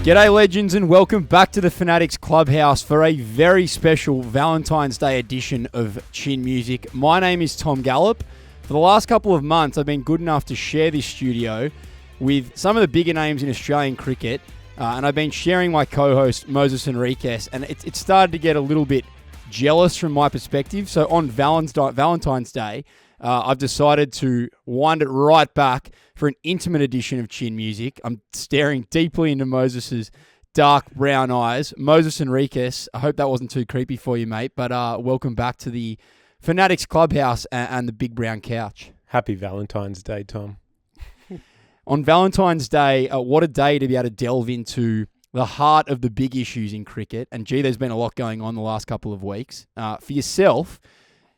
G'day legends and welcome back to the Fanatics Clubhouse for a very special Valentine's Day edition of Chin Music. My name is Tom Gallop. For the last couple of months I've been good enough to share this studio with some of the bigger names in Australian cricket and I've been sharing my co-host Moises Henriques, and it started to get a little bit jealous from my perspective. So on Valentine's Day I've decided to wind it right back for an intimate edition of Chin Music. I'm staring deeply into Moises' dark brown eyes. Moises Henriques, I hope that wasn't too creepy for you, mate, but welcome back to the Fanatics Clubhouse and the big brown couch. Happy Valentine's Day, Tom. On Valentine's Day, what a day to be able to delve into the heart of the big issues in cricket. And gee, there's been a lot going on the last couple of weeks. For yourself,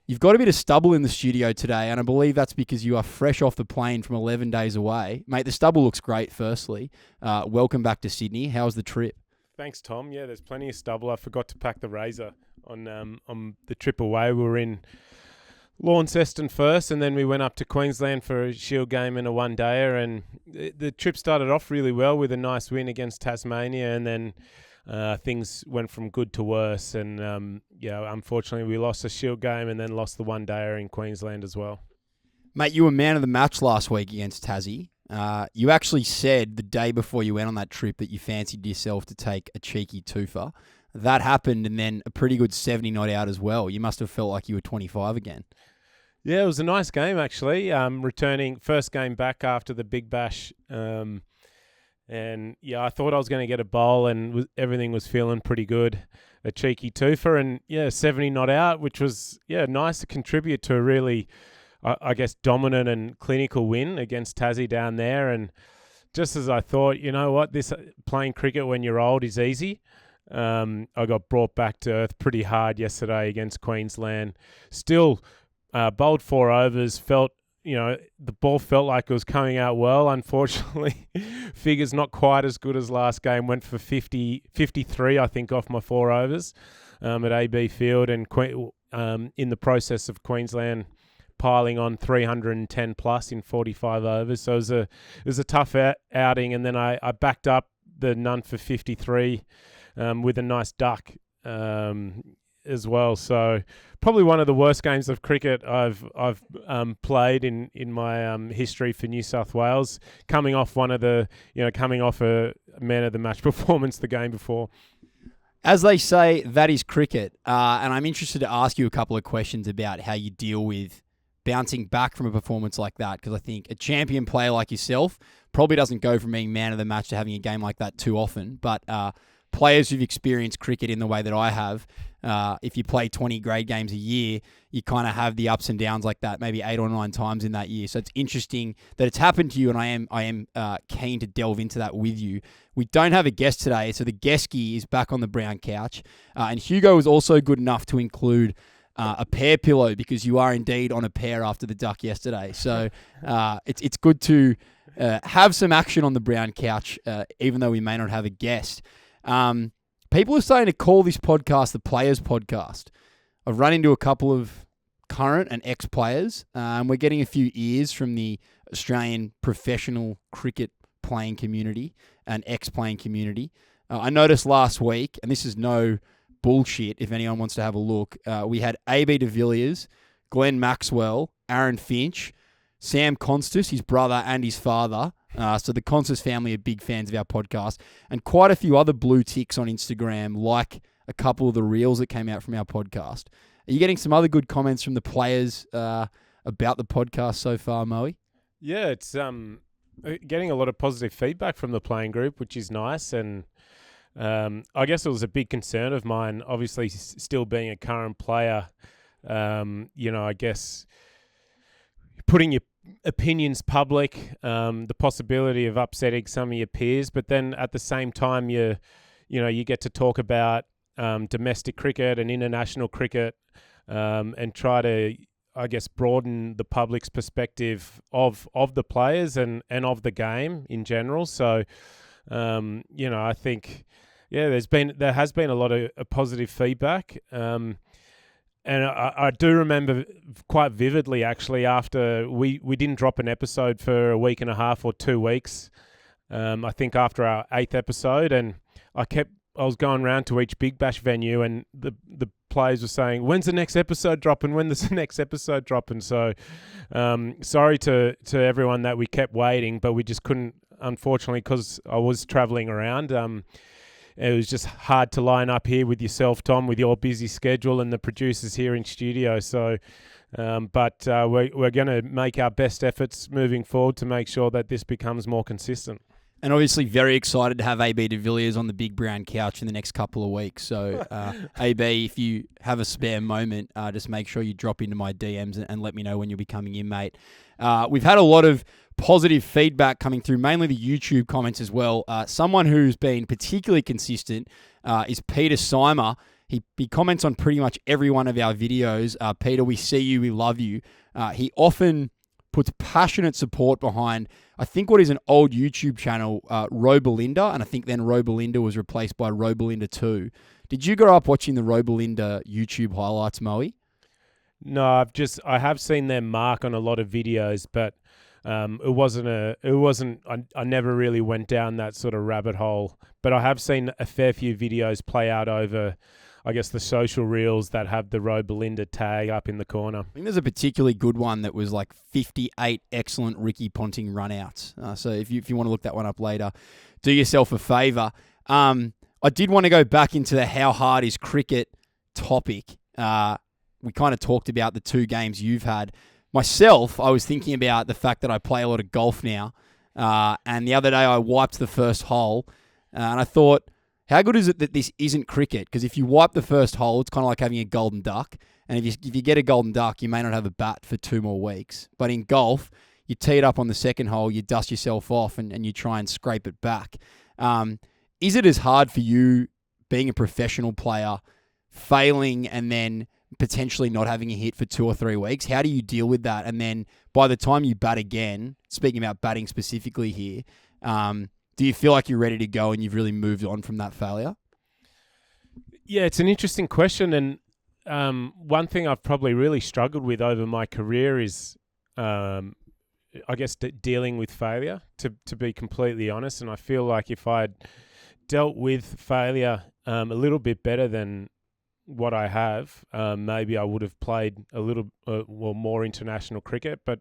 you've got a bit of stubble in the studio today, and I believe that's because you are fresh off the plane from 11 days away. Mate, the stubble looks great, firstly. Welcome back to Sydney. How's the trip? Thanks, Tom. Yeah, there's plenty of stubble. I forgot to pack the razor on the trip away. We were in Launceston first, and then we went up to Queensland for a Shield game and a one-dayer, and the trip started off really well with a nice win against Tasmania, and then things went from good to worse, and unfortunately we lost a Shield game and then lost the one-dayer in Queensland as well. Mate, you were man of the match last week against Tassie. You actually said the day before you went on that trip that you fancied yourself to take a cheeky twofer. That happened, and then a pretty good 70 not out as well. You must have felt like you were 25 again. Yeah, it was a nice game actually. Returning first game back after the Big Bash. And yeah, I thought I was going to get a bowl, and everything was feeling pretty good. A cheeky twofer, and 70 not out, which was nice to contribute to a really, I guess, dominant and clinical win against Tassie down there. And just as I thought, you know what, this playing cricket when you're old is easy. I got brought back to earth pretty hard yesterday against Queensland. Still bowled 4 overs, felt. The ball felt like it was coming out well. Unfortunately, figures not quite as good as last game. Went for 53, I think, off my 4 overs at AB Field. And in the process of Queensland piling on 310 plus in 45 overs. So it was a tough outing. And then I backed up the none for 53 with a nice duck as well. So probably one of the worst games of cricket I've played in my history for New South Wales, coming off a man of the match performance the game before. As they say, that is cricket. And I'm interested to ask you a couple of questions about how you deal with bouncing back from a performance like that, because I think a champion player like yourself probably doesn't go from being man of the match to having a game like that too often. But players who've experienced cricket in the way that I have, if you play 20 grade games a year, you kind of have the ups and downs like that, maybe 8 or 9 times in that year. So it's interesting that it's happened to you, and I am keen to delve into that with you. We don't have a guest today, so the guestie is back on the brown couch. And Hugo was also good enough to include a pear pillow, because you are indeed on a pear after the duck yesterday. So it's good to have some action on the brown couch, even though we may not have a guest. People are starting to call this podcast the Players Podcast. I've run into a couple of current and ex-players. We're getting a few ears from the Australian professional cricket playing community and ex-playing community. I noticed last week, and this is no bullshit if anyone wants to have a look, we had AB de Villiers, Glenn Maxwell, Aaron Finch, Sam Constus, his brother and his father. So the Constus family are big fans of our podcast, and quite a few other blue ticks on Instagram, like a couple of the reels that came out from our podcast. Are you getting some other good comments from the players about the podcast so far, Moe? Yeah, it's getting a lot of positive feedback from the playing group, which is nice. And I guess it was a big concern of mine, obviously still being a current player, I guess putting your opinions public, the possibility of upsetting some of your peers, but then at the same time you get to talk about domestic cricket and international cricket, and try to, I guess, broaden the public's perspective of the players and of the game in general. So I think there has been a lot of positive feedback. And I do remember quite vividly, actually, after we didn't drop an episode for a week and a half or 2 weeks, I think after our 8th episode, and I was going around to each Big Bash venue, and the players were saying, "When's the next episode dropping? When's the next episode dropping?" So, sorry to everyone that we kept waiting, but we just couldn't, unfortunately, because I was travelling around. It was just hard to line up here with yourself, Tom, with your busy schedule and the producers here in studio. So, but we're going to make our best efforts moving forward to make sure that this becomes more consistent. And obviously very excited to have AB de Villiers on the big brown couch in the next couple of weeks. So, AB, if you have a spare moment, just make sure you drop into my DMs and let me know when you'll be coming in, mate. We've had a lot of positive feedback coming through, mainly the YouTube comments as well. Someone who's been particularly consistent is Peter Simer. He comments on pretty much every one of our videos. Peter, we see you, we love you. He often puts passionate support behind, I think, what is an old YouTube channel, Robelinda, and I think then Robelinda was replaced by Robelinda 2. Did you grow up watching the Robelinda YouTube highlights, Moe? No, I have seen their mark on a lot of videos, but I never really went down that sort of rabbit hole. But I have seen a fair few videos play out over, I guess, the social reels that have the Robelinda tag up in the corner. I think there's a particularly good one that was like 58 excellent Ricky Ponting runouts. So if you want to look that one up later, do yourself a favour. I did want to go back into the how hard is cricket topic. We kind of talked about the 2 games you've had. Myself, I was thinking about the fact that I play a lot of golf now. And the other day I wiped the first hole. And I thought, how good is it that this isn't cricket? Because if you wipe the first hole, it's kind of like having a golden duck. And if you get a golden duck, you may not have a bat for 2 more weeks. But in golf, you tee it up on the second hole, you dust yourself off, and you try and scrape it back. Is it as hard for you, being a professional player, failing and then potentially not having a hit for 2 or 3 weeks? How do you deal with that? And then by the time you bat again, speaking about batting specifically here, do you feel like you're ready to go and you've really moved on from that failure? Yeah, it's an interesting question. And one thing I've probably really struggled with over my career is, I guess, dealing with failure, to be completely honest. And I feel like if I'd dealt with failure a little bit better than what I have, maybe I would have played a little more international cricket. But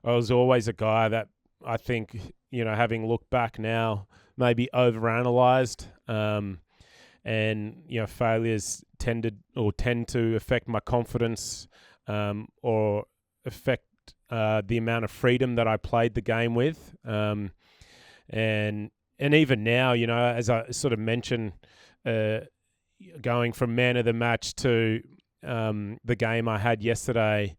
I was always a guy that I think, having looked back now, maybe overanalyzed, and failures tend to affect my confidence, or affect the amount of freedom that I played the game with, and even now, as I sort of mentioned, going from man of the match to the game I had yesterday,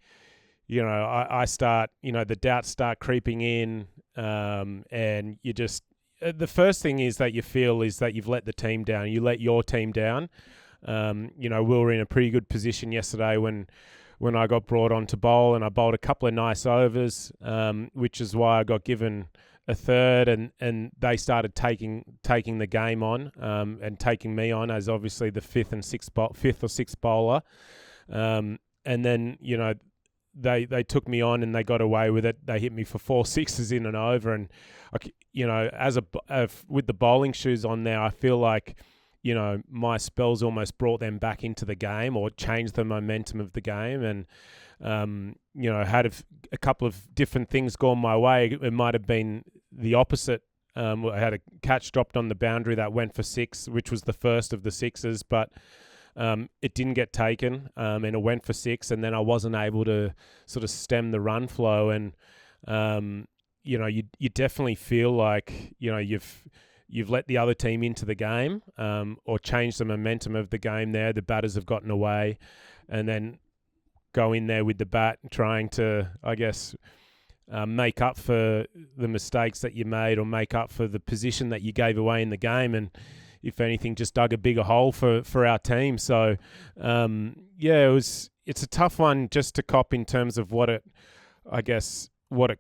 I start, the doubts start creeping in, and you just, the first thing is that you feel is that you've let the team down. You let your team down. We were in a pretty good position yesterday when I got brought on to bowl, and I bowled a couple of nice overs, which is why I got given a third, and they started taking the game on, and taking me on as obviously the fifth or sixth bowler, and then they took me on and they got away with it. They hit me for 4 sixes in and over, and with the bowling shoes on now, I feel like my spells almost brought them back into the game or changed the momentum of the game, and had a couple of different things gone my way, it might have been the opposite. I had a catch dropped on the boundary that went for 6, which was the first of the 6s, but it didn't get taken, and it went for 6, and then I wasn't able to sort of stem the run flow, and you definitely feel like you've let the other team into the game, or changed the momentum of the game there. The batters have gotten away, and then go in there with the bat trying to, I guess, make up for the mistakes that you made, or make up for the position that you gave away in the game, and if anything, just dug a bigger hole for our team. So, it's a tough one just to cop in terms of what it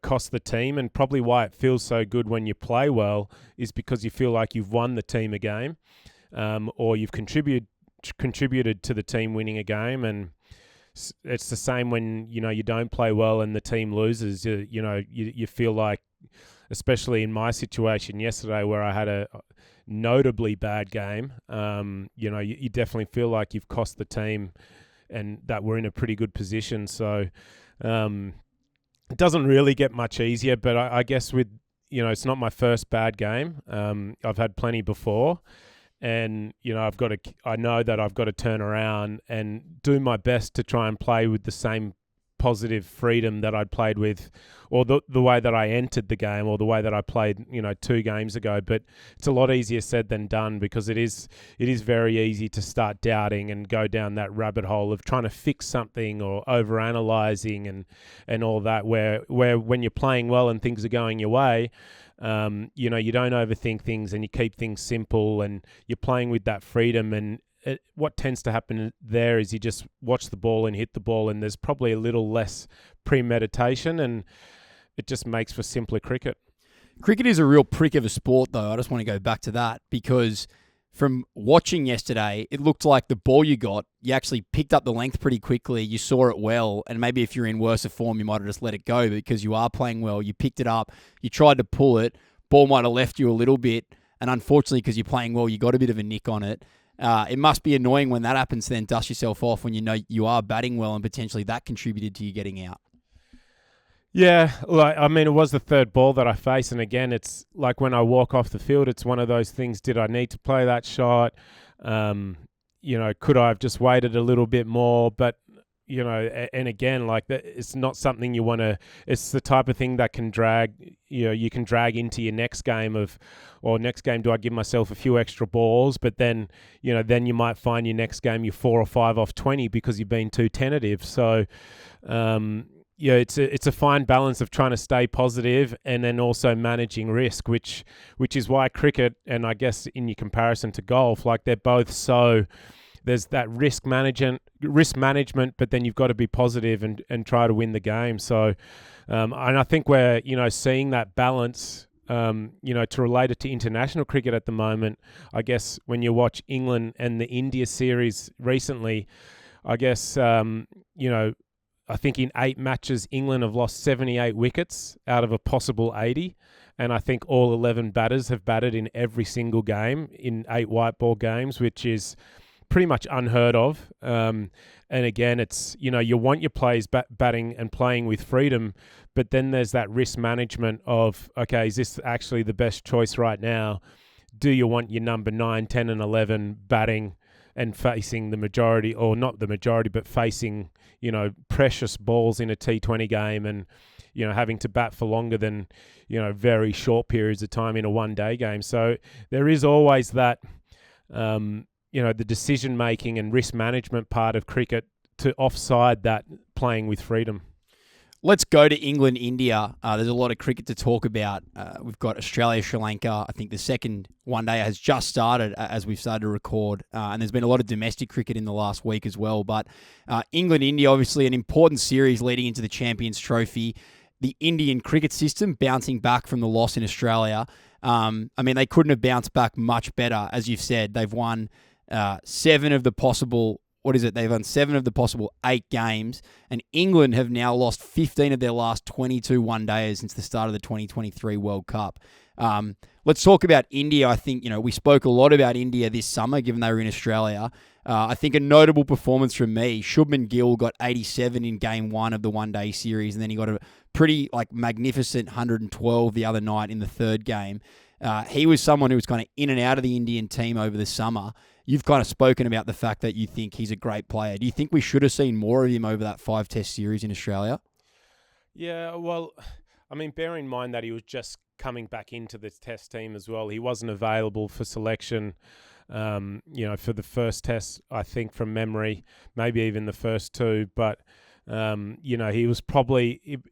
cost the team, and probably why it feels so good when you play well is because you feel like you've won the team a game, or you've contributed to the team winning a game. And it's the same when you don't play well and the team loses. You feel like especially in my situation yesterday where I had a notably bad game. You definitely feel like you've cost the team and that we're in a pretty good position. So it doesn't really get much easier, but I guess with, it's not my first bad game. I've had plenty before. And, I know that I've got to turn around and do my best to try and play with the same positive freedom that I'd played with, or the way that I entered the game, or the way that I played, 2 games ago. But it's a lot easier said than done, because it is very easy to start doubting and go down that rabbit hole of trying to fix something or overanalyzing and all that, where when you're playing well and things are going your way, you don't overthink things and you keep things simple and you're playing with that freedom. And what tends to happen there is you just watch the ball and hit the ball, and there's probably a little less premeditation, and it just makes for simpler cricket. Cricket is a real prick of a sport, though. I just want to go back to that, because from watching yesterday, it looked like the ball you got, you actually picked up the length pretty quickly. You saw it well, and maybe if you're in worse form, you might have just let it go. But because you are playing well, you picked it up, you tried to pull it, ball might have left you a little bit, and unfortunately, because you're playing well, you got a bit of a nick on it. It must be annoying when that happens to then dust yourself off when you know you are batting well and potentially that contributed to you getting out. Yeah, it was the third ball that I faced, and again, it's like when I walk off the field, it's one of those things, did I need to play that shot? Could I have just waited a little bit more? But, and again, like that, it's not something you want to, it's the type of thing that can drag, you can drag into your next game next game, do I give myself a few extra balls? But then, then you might find your next game, you're 4 or 5 off 20 because you've been too tentative. So, it's a fine balance of trying to stay positive and then also managing risk, which is why cricket, and I guess in your comparison to golf, like they're both so, there's that risk management, but then you've got to be positive and try to win the game. So, and I think we're, seeing that balance, to relate it to international cricket at the moment. I guess when you watch England and the India series recently, I guess, I think in 8 matches, England have lost 78 wickets out of a possible 80. And I think all 11 batters have batted in every single game in 8 white ball games, which is pretty much unheard of. And again, it's, you want your players batting and playing with freedom, but then there's that risk management of, okay, is this actually the best choice right now? Do you want your number 9, 10 and 11 batting and facing the majority, or not the majority, but facing, precious balls in a T20 game and, having to bat for longer than, very short periods of time in a one-day game. So there is always that, the decision-making and risk management part of cricket to offside that playing with freedom. Let's go to England, India. There's a lot of cricket to talk about. We've got Australia, Sri Lanka. I think the second one day has just started as we've started to record. And there's been a lot of domestic cricket in the last week as well. But England, India, obviously an important series leading into the Champions Trophy. The Indian cricket system bouncing back from the loss in Australia. They couldn't have bounced back much better. As you've said, they've won 7 of the possible... They've won 7 of the possible 8 games, and England have now lost 15 of their last 22 one-dayers since the start of the 2023 World Cup. Let's talk about India. I think, we spoke a lot about India this summer, given they were in Australia. I think a notable performance from me, Shubman Gill got 87 in game 1 of the one-day series, and then he got a pretty magnificent 112 the other night in the third game. He was someone who was kind of in and out of the Indian team over the summer. You've kind of spoken about the fact that you think he's a great player. Do you think we should have seen more of him over that 5-test series in Australia? Yeah, well, bear in mind that he was just coming back into the test team as well. He wasn't available for selection, for the first test, I think, from memory, maybe even the first 2. But, he was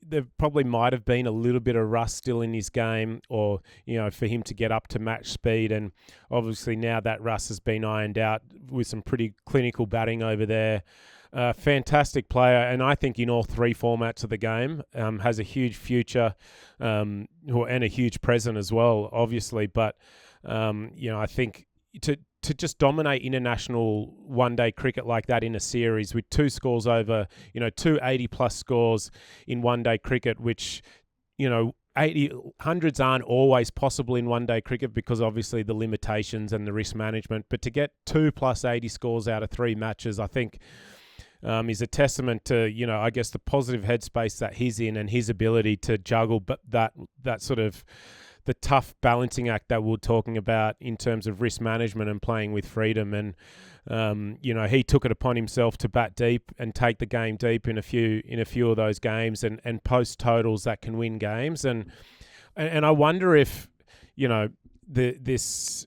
there probably might have been a little bit of rust still in his game, or, for him to get up to match speed. And obviously now that rust has been ironed out with some pretty clinical batting over there. Fantastic player, and I think in all 3 formats of the game, has a huge future, and a huge present as well, obviously. But, I think to just dominate international one-day cricket like that in a series with 2 scores over, 2 80-plus scores in one-day cricket, which, hundreds aren't always possible in one-day cricket because obviously the limitations and the risk management. But to get 2 plus 80 scores out of 3 matches, I think is a testament to, I guess the positive headspace that he's in and his ability to juggle, but that sort of the tough balancing act that we're talking about in terms of risk management and playing with freedom. And he took it upon himself to bat deep and take the game deep in a few of those games and post totals that can win games. And I wonder if this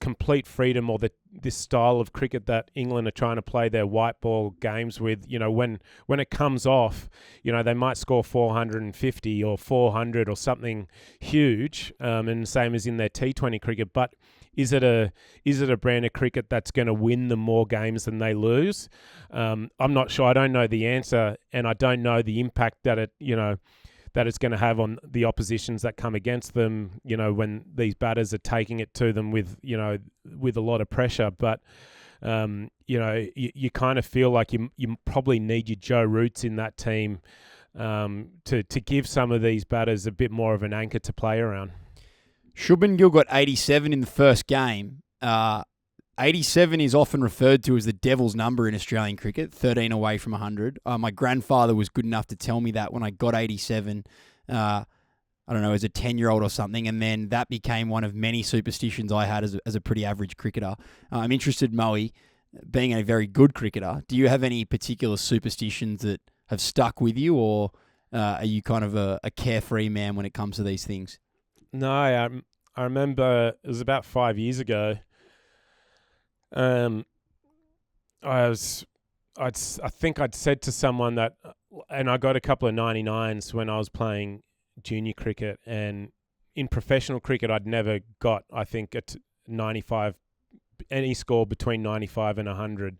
complete freedom or this style of cricket that England are trying to play their white ball games with, when it comes off, they might score 450 or 400 or something huge, and same as in their T20 cricket. But is it a brand of cricket that's going to win them more games than they lose? I'm not sure. I don't know the answer, and I don't know the impact that it's going to have on the oppositions that come against them, when these batters are taking it to them with a lot of pressure. But, you kind of feel like you probably need your Joe Roots in that team to give some of these batters a bit more of an anchor to play around. Shubman Gill got 87 in the first game. 87 is often referred to as the devil's number in Australian cricket, 13 away from 100. My grandfather was good enough to tell me that when I got 87, I don't know, as a 10-year-old or something, and then that became one of many superstitions I had as a pretty average cricketer. I'm interested, Moe, being a very good cricketer, do you have any particular superstitions that have stuck with you, or are you kind of a carefree man when it comes to these things? No, I remember it was about 5 years ago. I think I'd said to someone that, and I got a couple of 99s when I was playing junior cricket, and in professional cricket I'd never got, I think, at 95, any score between 95 and 100.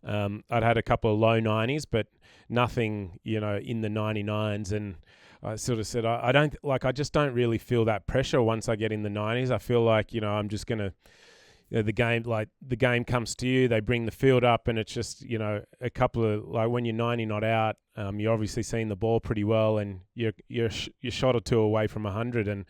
I'd had a couple of low 90s, but nothing, in the 99s. And I sort of said, I just don't really feel that pressure once I get in the 90s. I feel like, I'm just going to, the game comes to you, they bring the field up, and it's just, a couple of, like when you're 90 not out, you're obviously seeing the ball pretty well, and you're shot or two away from 100. And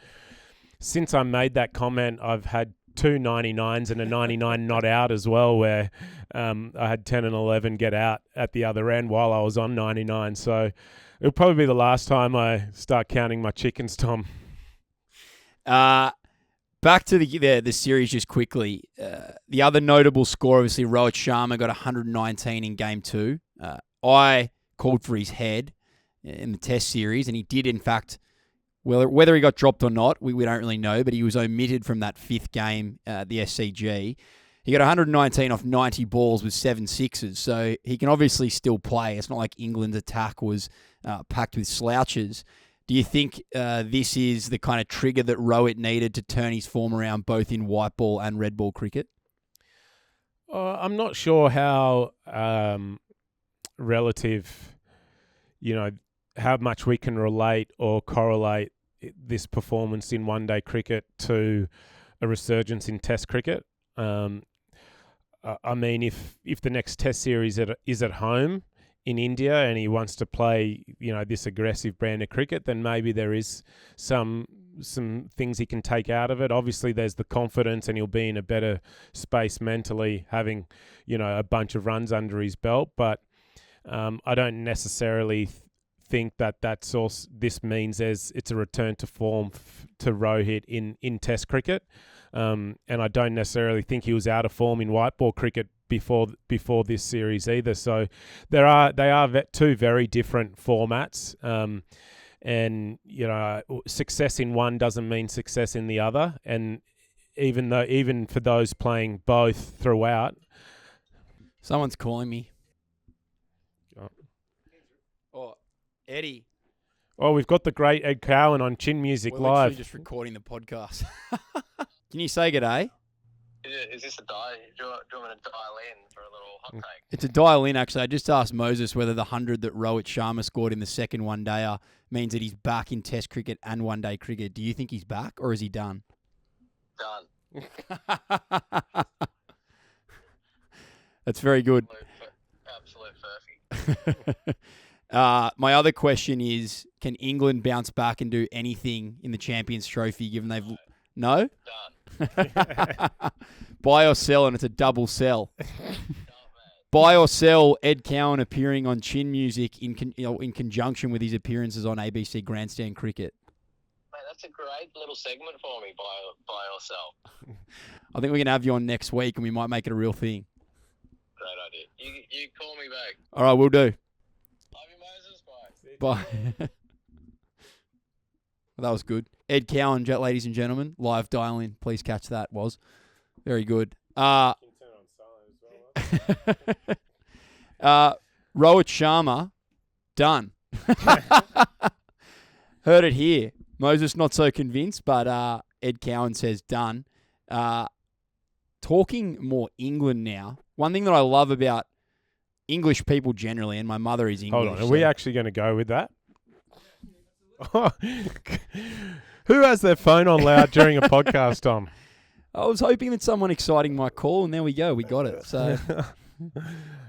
since I made that comment, I've had 2 99s and a 99 not out as well, where I had 10 and 11 get out at the other end while I was on 99. So it'll probably be the last time I start counting my chickens, Tom. Back to the series just quickly. The other notable score, obviously, Rohit Sharma got 119 in Game 2. I called for his head in the Test series, and he did, in fact, whether he got dropped or not, we don't really know, but he was omitted from that 5th game at the SCG. He got 119 off 90 balls with 7 sixes, so he can obviously still play. It's not like England's attack was packed with slouches. Do you think this is the kind of trigger that Rohit needed to turn his form around both in white ball and red ball cricket? I'm not sure how relative, how much we can relate or correlate this performance in one-day cricket to a resurgence in Test cricket. I mean, if the next Test series is at home in India and he wants to play, this aggressive brand of cricket, then maybe there is some things he can take out of it. Obviously, there's the confidence, and he'll be in a better space mentally, having, a bunch of runs under his belt. But I don't necessarily think that's also, this means it's a return to form to Rohit in Test cricket. And I don't necessarily think he was out of form in white ball cricket before this series either. So they are 2 very different formats. And success in one doesn't mean success in the other. And even for those playing both throughout. Someone's calling me. Oh, Eddie. Oh, we've got the great Ed Cowan on Chin Music We're Live. Literally just recording the podcast. Can you say g'day? Is this a dial? Do you want me to dial in for a little hot take? It's a dial in, actually. I just asked Moises whether the 100 that Rohit Sharma scored in the second one-dayer means that he's back in Test cricket and one-day cricket. Do you think he's back, or is he done? Done. That's very good. Absolute perfect. My other question is, can England bounce back and do anything in the Champions Trophy given they've... No? Done. Buy or sell, and it's a double sell. Done, man. Buy or sell Ed Cowan appearing on Chin Music in conjunction with his appearances on ABC Grandstand Cricket. Mate, that's a great little segment for me, buy or sell. I think we're going to have you on next week, and we might make it a real thing. Great idea. You call me back. All right, we'll do. Love you, Moses. Bye. Bye. Well, that was good. Ed Cowan, ladies and gentlemen, live dial-in. Please catch that. Was very good. Rohit Sharma, done. Heard it here. Moses not so convinced, but Ed Cowan says done. Talking more England now. One thing that I love about English people generally, and my mother is English. Hold on, are we actually going to go with that? Who has their phone on loud during a podcast, Tom? I was hoping that someone exciting might call, and there we go. We got it. So,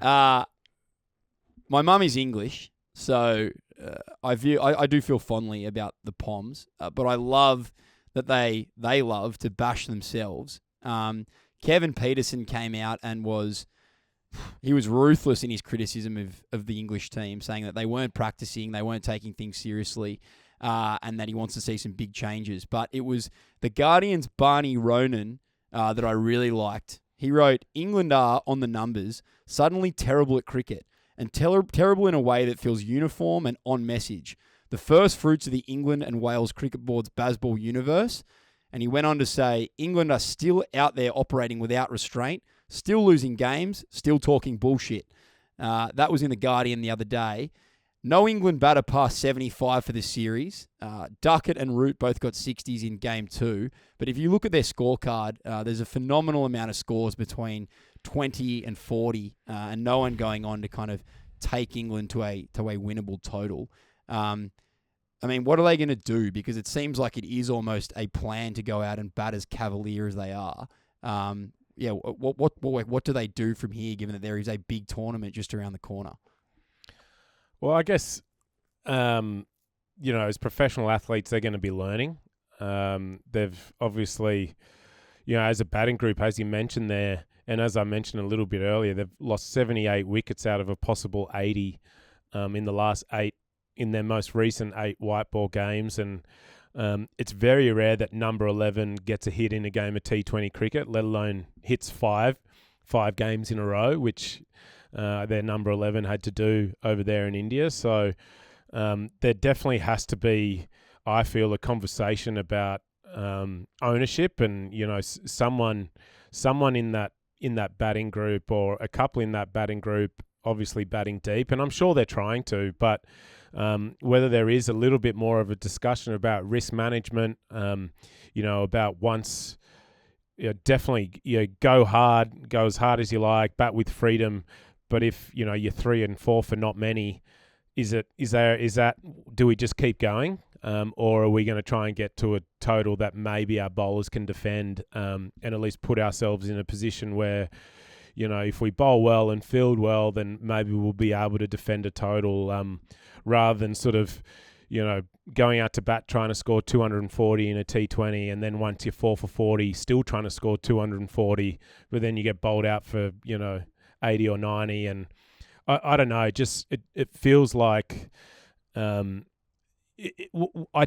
my mum is English, so I do feel fondly about the Poms, but I love that they love to bash themselves. Kevin Peterson came out and was ruthless in his criticism of the English team, saying that they weren't practicing, they weren't taking things seriously, and that he wants to see some big changes. But it was the Guardian's Barney Ronan that I really liked. He wrote, England are, on the numbers, suddenly terrible at cricket, and terrible in a way that feels uniform and on message. The first fruits of the England and Wales Cricket Board's Bazball universe. And he went on to say, England are still out there operating without restraint, still losing games, still talking bullshit. That was in The Guardian the other day. No England batter past 75 for this series. Duckett and Root both got 60s in Game 2. But if you look at their scorecard, there's a phenomenal amount of scores between 20 and 40, and no one going on to kind of take England to a winnable total. I mean, what are they going to do? Because it seems like it is almost a plan to go out and bat as cavalier as they are. What do they do from here, given that there is a big tournament just around the corner? Well, I guess, as professional athletes, they're going to be learning. They've obviously, as a batting group, as you mentioned there, and as I mentioned a little bit earlier, they've lost 78 wickets out of a possible 80 in the last 8, in their most recent 8 white ball games. And it's very rare that number 11 gets a hit in a game of T20 cricket, let alone hits five games in a row, which their number 11 had to do over there in India. So there definitely has to be, I feel, a conversation about ownership and, someone in that batting group, or a couple in that batting group, obviously batting deep. And I'm sure they're trying to, but whether there is a little bit more of a discussion about risk management, about once, definitely, go as hard as you like, bat with freedom. But if, you're 3 and 4 for not many, do we just keep going? Or are we going to try and get to a total that maybe our bowlers can defend, and at least put ourselves in a position where, if we bowl well and field well, then maybe we'll be able to defend a total, rather than sort of, going out to bat trying to score 240 in a T20, and then once you're 4 for 40, still trying to score 240, but then you get bowled out for, 80 or 90. And I don't know, just it feels like... I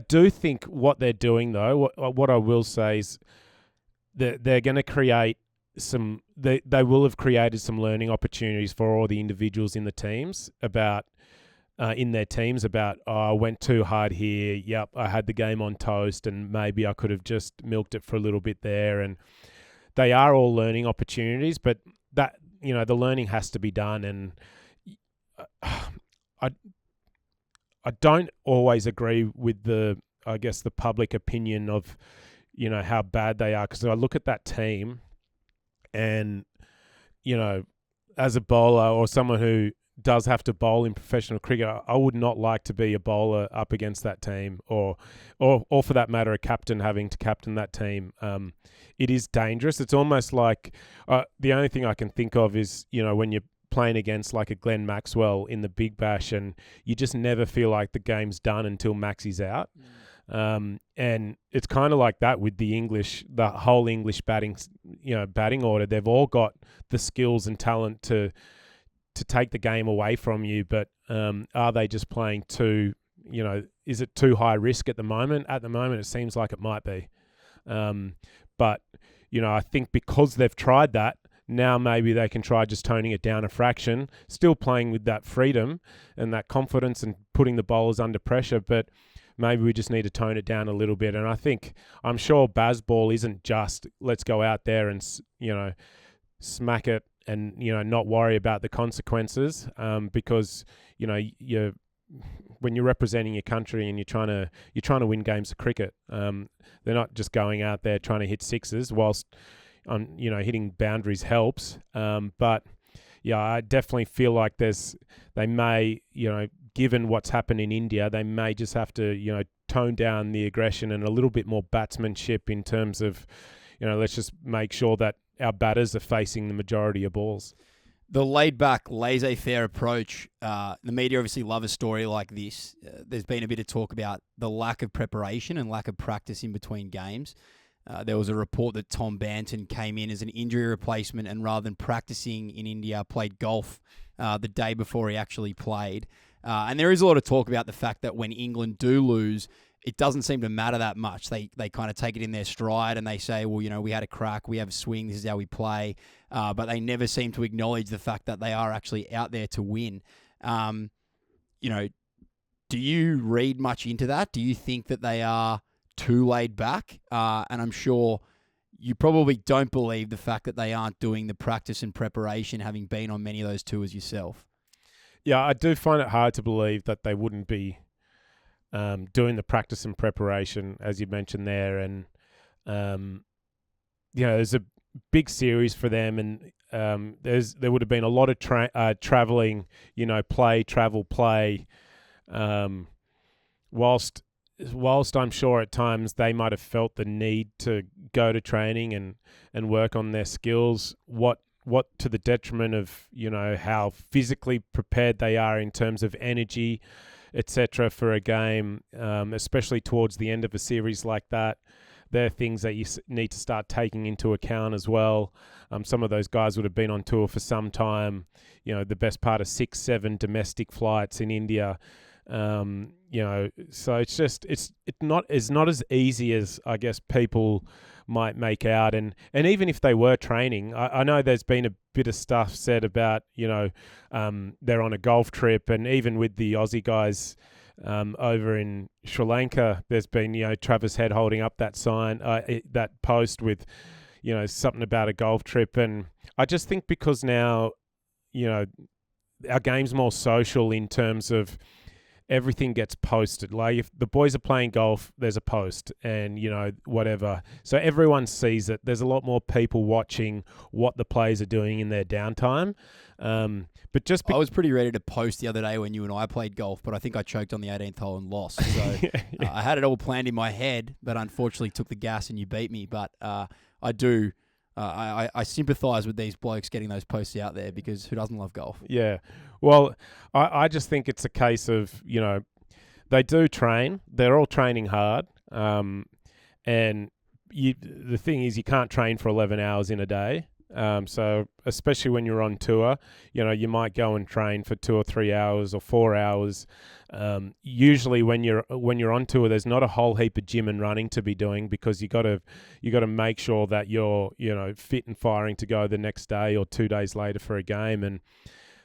do think what they're doing, though, what I will say is that they're going to create some... They will have created some learning opportunities for all the individuals in the teams about... I went too hard here. Yep, I had the game on toast, and maybe I could have just milked it for a little bit there. And they are all learning opportunities, but that, the learning has to be done. And I don't always agree with the public opinion of, how bad they are. Because I look at that team and, as a bowler or someone who does have to bowl in professional cricket, I would not like to be a bowler up against that team, or for that matter, a captain having to captain that team. It is dangerous. It's almost like the only thing I can think of is, when you're playing against like a Glenn Maxwell in the Big Bash, and you just never feel like the game's done until Maxie's out. And it's kind of like that with the whole English batting order. They've all got the skills and talent to take the game away from you, but are they just playing too, is it too high risk at the moment? At the moment, it seems like it might be. But, I think because they've tried that, now maybe they can try just toning it down a fraction, still playing with that freedom and that confidence and putting the bowlers under pressure, but maybe we just need to tone it down a little bit. And I'm sure Bazball isn't just let's go out there and, smack it and, not worry about the consequences, because, when you're representing your country and you're trying to win games of cricket, they're not just going out there trying to hit sixes whilst hitting boundaries helps. But yeah, I definitely feel like they may, given what's happened in India, they may just have to, tone down the aggression and a little bit more batsmanship in terms of, let's just make sure that our batters are facing the majority of balls. The laid-back, laissez-faire approach, the media obviously love a story like this. There's been a bit of talk about the lack of preparation and lack of practice in between games. There was a report that Tom Banton came in as an injury replacement and rather than practicing in India, played golf the day before he actually played. And there is a lot of talk about the fact that when England do lose, it doesn't seem to matter that much. They kind of take it in their stride and they say, well, we had a crack, we have a swing, this is how we play. But they never seem to acknowledge the fact that they are actually out there to win. Do you read much into that? Do you think that they are too laid back? And I'm sure you probably don't believe the fact that they aren't doing the practice and preparation, having been on many of those tours yourself. Yeah, I do find it hard to believe that they wouldn't be doing the practice and preparation, as you mentioned there. And, there's a big series for them, and there would have been a lot of traveling, travel, play. Whilst I'm sure at times they might have felt the need to go to training and work on their skills, what to the detriment of, how physically prepared they are in terms of energy, etc. for a game, especially towards the end of a series like that. They're things that you need to start taking into account as well. Some of those guys would have been on tour for some time, the best part of 6-7 domestic flights in India. So it's not as easy as I guess people might make out. And even if they were training, I know there's been a bit of stuff said about, they're on a golf trip, and even with the Aussie guys over in Sri Lanka, there's been, Travis Head holding up that sign, that post with, something about a golf trip. And I just think because now, our game's more social in terms of everything gets posted. Like if the boys are playing golf, there's a post and, whatever. So everyone sees it. There's a lot more people watching what the players are doing in their downtime. But I was pretty ready to post the other day when you and I played golf, but I think I choked on the 18th hole and lost. So yeah. I had it all planned in my head, but unfortunately took the gas and you beat me. But I do... I sympathise with these blokes getting those posts out there, because who doesn't love golf? Yeah. Well, I just think it's a case of, they do train. They're all training hard. And the thing is, you can't train for 11 hours in a day. So especially when you're on tour, you might go and train for 2 or 3 hours or 4 hours. Usually when you're on tour, there's not a whole heap of gym and running to be doing, because you got to make sure that you're, fit and firing to go the next day or 2 days later for a game. And,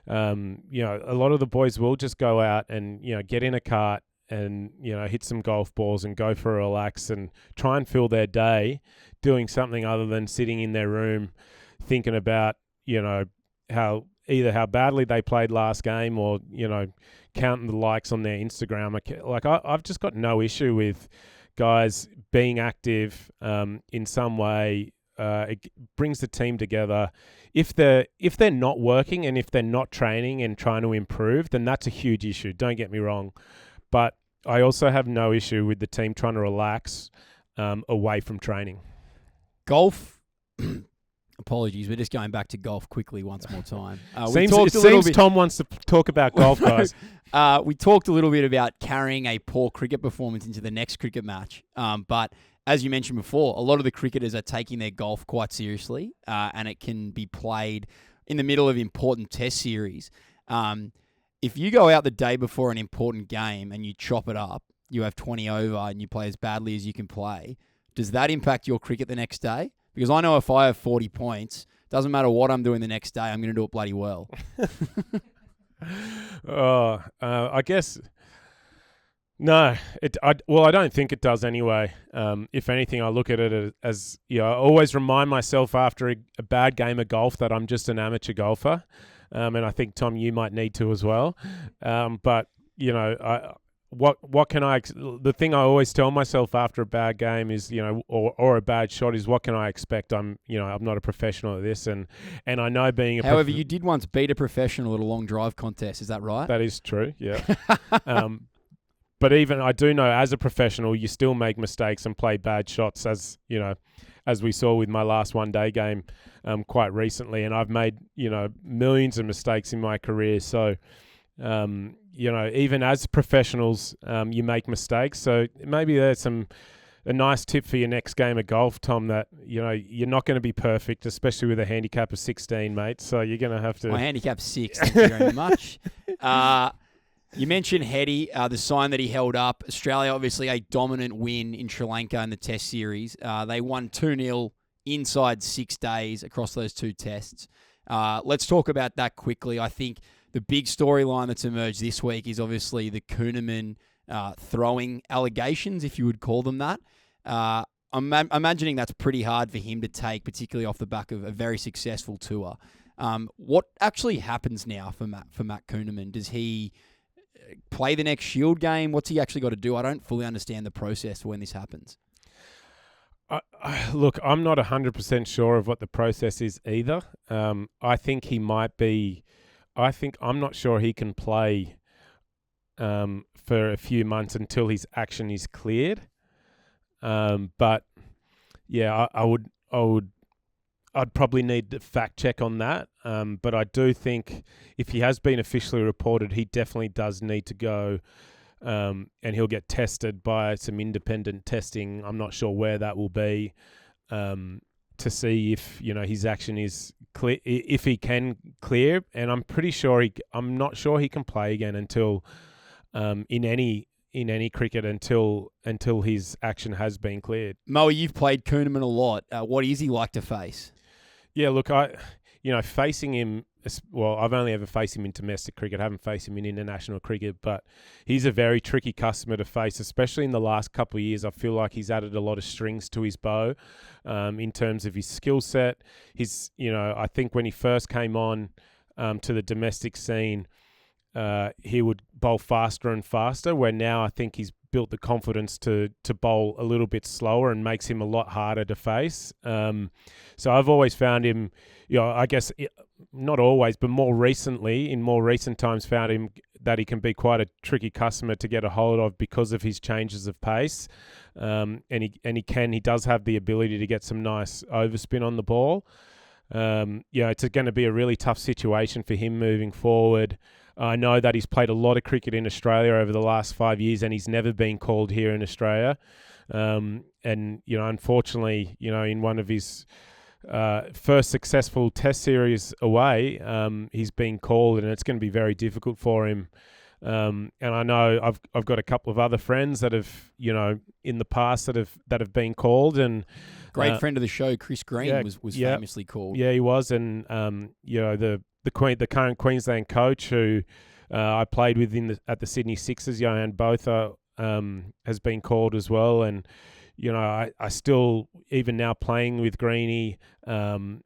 a lot of the boys will just go out and, get in a cart and, hit some golf balls and go for a relax and try and fill their day doing something other than sitting in their room thinking about, how badly they played last game, or, counting the likes on their Instagram. Like I've just got no issue with guys being active in some way. It brings the team together. If they're not working and if they're not training and trying to improve, then that's a huge issue. Don't get me wrong. But I also have no issue with the team trying to relax away from training. Golf Apologies, we're just going back to golf quickly once more time. Seems Tom wants to talk about golf, guys. We talked a little bit about carrying a poor cricket performance into the next cricket match. But as you mentioned before, a lot of the cricketers are taking their golf quite seriously, and it can be played in the middle of important test series. If you go out the day before an important game and you chop it up, you have 20 over and you play as badly as you can play, does that impact your cricket the next day? Because I know if I have 40 points, doesn't matter what I'm doing the next day, I'm going to do it bloody well. I guess no. I don't think it does anyway. If anything, I look at it as I always remind myself after a bad game of golf that I'm just an amateur golfer, and I think Tom, you might need to as well. But what can I? The thing I always tell myself after a bad game is, or a bad shot is, what can I expect? I'm not a professional at this, and I know being a. However, you did once beat a professional at a long drive contest. Is that right? That is true. Yeah. But even I do know, as a professional, you still make mistakes and play bad shots, as we saw with my last one-day game quite recently, and I've made millions of mistakes in my career. So. Even as professionals, you make mistakes. So maybe there's a nice tip for your next game of golf, Tom, that, you're not going to be perfect, especially with a handicap of 16, mate. So you're going to have to... My handicap's 6, thank you very much. You mentioned Hetty, the sign that he held up. Australia, obviously a dominant win in Sri Lanka in the test series. They won 2-0 inside 6 days across those two tests. Let's talk about that quickly. I think the big storyline that's emerged this week is obviously the Kuhnemann throwing allegations, if you would call them that. I'm imagining that's pretty hard for him to take, particularly off the back of a very successful tour. What actually happens now for Matt Kuhnemann? Does he play the next Shield game? What's he actually got to do? I don't fully understand the process for when this happens. Look, I'm not 100% sure of what the process is either. I think he might be... I'm not sure he can play for a few months until his action is cleared. But yeah, I'd probably need to fact check on that. But I do think if he has been officially reported, he definitely does need to go, and he'll get tested by some independent testing. I'm not sure where that will be, to see if his action is clear, if he can clear. And I'm pretty sure I'm not sure he can play again until in any cricket until his action has been cleared. Mo, you've played Kuhnemann a lot. What is he like to face? Yeah, look, facing him. Well, I've only ever faced him in domestic cricket. I haven't faced him in international cricket, but he's a very tricky customer to face, especially in the last couple of years. I feel like he's added a lot of strings to his bow in terms of his skill set. I think when he first came on to the domestic scene, he would bowl faster and faster, where now I think he's built the confidence to bowl a little bit slower and makes him a lot harder to face. So I've always found him, I guess not always, but more recently, in more recent times, found him that he can be quite a tricky customer to get a hold of because of his changes of pace. And he does have the ability to get some nice overspin on the ball. It's going to be a really tough situation for him moving forward. I know that he's played a lot of cricket in Australia over the last 5 years, and he's never been called here in Australia. Unfortunately, in one of his first successful test series away, he's been called, and it's going to be very difficult for him. And I know I've got a couple of other friends that have, in the past that have been called, and great friend of the show, Chris Green, was famously called. Yeah, he was, and the current Queensland coach who I played with at the Sydney Sixers, Johan Botha, has been called as well. And I still, even now playing with Greenie, and